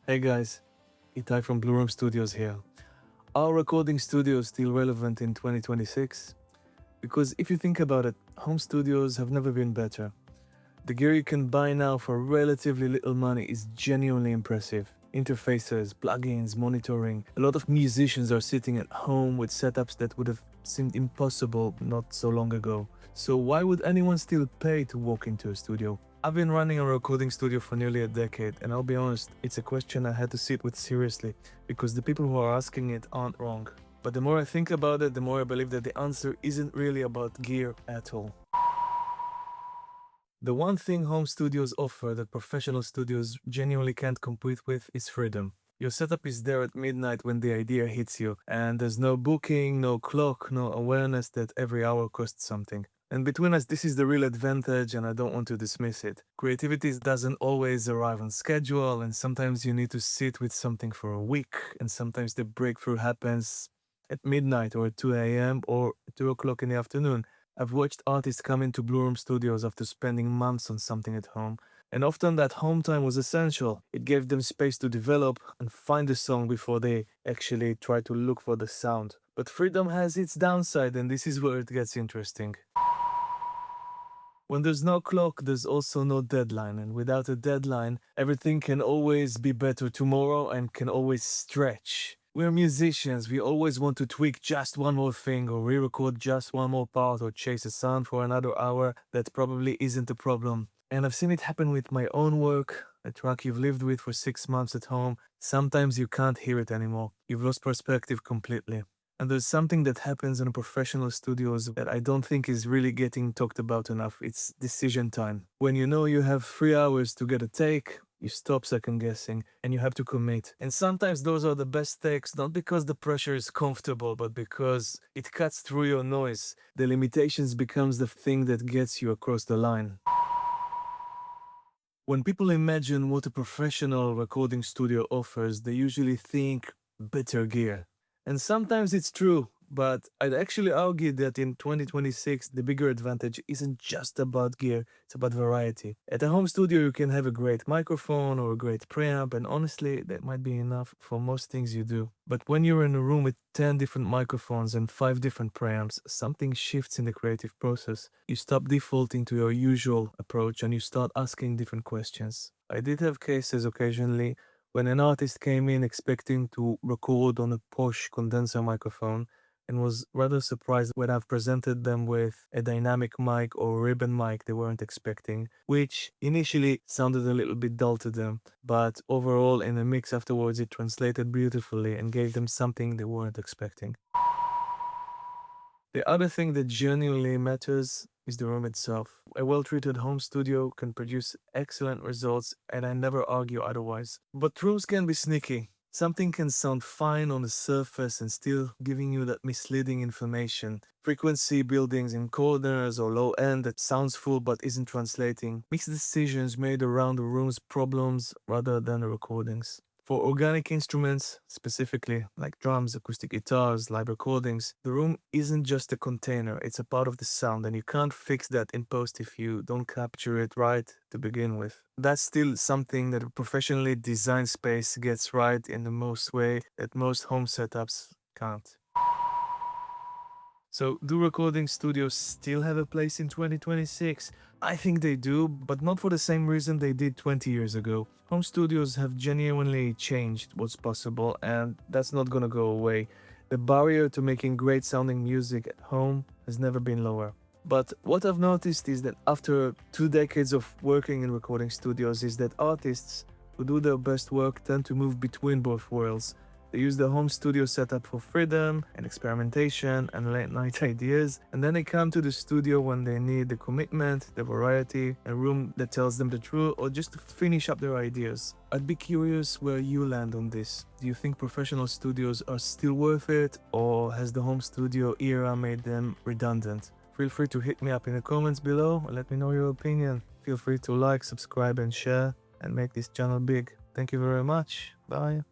Hey guys, Itai from Blue Room Studios here. Are recording studios still relevant in 2026? Because if you think about it, home studios have never been better. The gear you can buy now for relatively little money is genuinely impressive. Interfaces, plugins, monitoring. A lot of musicians are sitting at home with setups that would have seemed impossible not so long ago. So why would anyone still pay to walk into a studio? I've been running a recording studio for nearly a decade, and I'll be honest, it's a question I had to sit with seriously, because the people who are asking it aren't wrong. But the more I think about it, the more I believe that the answer isn't really about gear at all. The one thing home studios offer that professional studios genuinely can't compete with is freedom. Your setup is there at midnight when the idea hits you, and there's no booking, no clock, no awareness that every hour costs something. And between us, this is the real advantage, and I don't want to dismiss it. Creativity doesn't always arrive on schedule, and sometimes you need to sit with something for a week, and sometimes the breakthrough happens at midnight or at 2 a.m. or 2 o'clock in the afternoon. I've watched artists come into Blue Room Studios after spending months on something at home, and often that home time was essential. It gave them space to develop and find the song before they actually try to look for the sound. But freedom has its downside, and this is where it gets interesting. When there's no clock, there's also no deadline, and without a deadline, everything can always be better tomorrow and can always stretch. We're musicians, we always want to tweak just one more thing, or re-record just one more part, or chase a sound for another hour. That probably isn't a problem. And I've seen it happen with my own work. A track you've lived with for 6 months at home, sometimes you can't hear it anymore. You've lost perspective completely. And there's something that happens in professional studios that I don't think is really getting talked about enough. It's decision time. When you know you have 3 hours to get a take, you stop second guessing and you have to commit. And sometimes those are the best takes, not because the pressure is comfortable, but because it cuts through your noise. The limitations becomes the thing that gets you across the line. When people imagine what a professional recording studio offers, they usually think better gear. And sometimes it's true, but I'd actually argue that in 2026, the bigger advantage isn't just about gear, it's about variety. At a home studio, you can have a great microphone or a great preamp, and honestly, that might be enough for most things you do. But when you're in a room with 10 different microphones and 5 different preamps, something shifts in the creative process. You stop defaulting to your usual approach and you start asking different questions. I did have cases occasionally when an artist came in expecting to record on a posh condenser microphone and was rather surprised when I've presented them with a dynamic mic or ribbon mic they weren't expecting, which initially sounded a little bit dull to them, but overall in the mix afterwards it translated beautifully and gave them something they weren't expecting. The other thing that genuinely matters is the room itself. A well-treated home studio can produce excellent results, and I never argue otherwise. But rooms can be sneaky. Something can sound fine on the surface and still giving you that misleading information. Frequency buildings in corners or low end that sounds full but isn't translating. Mixed decisions made around the room's problems rather than the recordings. For organic instruments, specifically like drums, acoustic guitars, live recordings, the room isn't just a container, it's a part of the sound, and you can't fix that in post if you don't capture it right to begin with. That's still something that a professionally designed space gets right in the most way that most home setups can't. So, do recording studios still have a place in 2026? I think they do, but not for the same reason they did 20 years ago. Home studios have genuinely changed what's possible, and that's not gonna go away. The barrier to making great sounding music at home has never been lower. But what I've noticed is that after 2 decades of working in recording studios is that artists who do their best work tend to move between both worlds. They use the home studio setup for freedom and experimentation and late night ideas, and then they come to the studio when they need the commitment, the variety, a room that tells them the truth, or just to finish up their ideas. I'd be curious where you land on this. Do you think professional studios are still worth it, or has the home studio era made them redundant? Feel free to hit me up in the comments below and let me know your opinion. Feel free to like, subscribe and share and make this channel big. Thank you very much. Bye.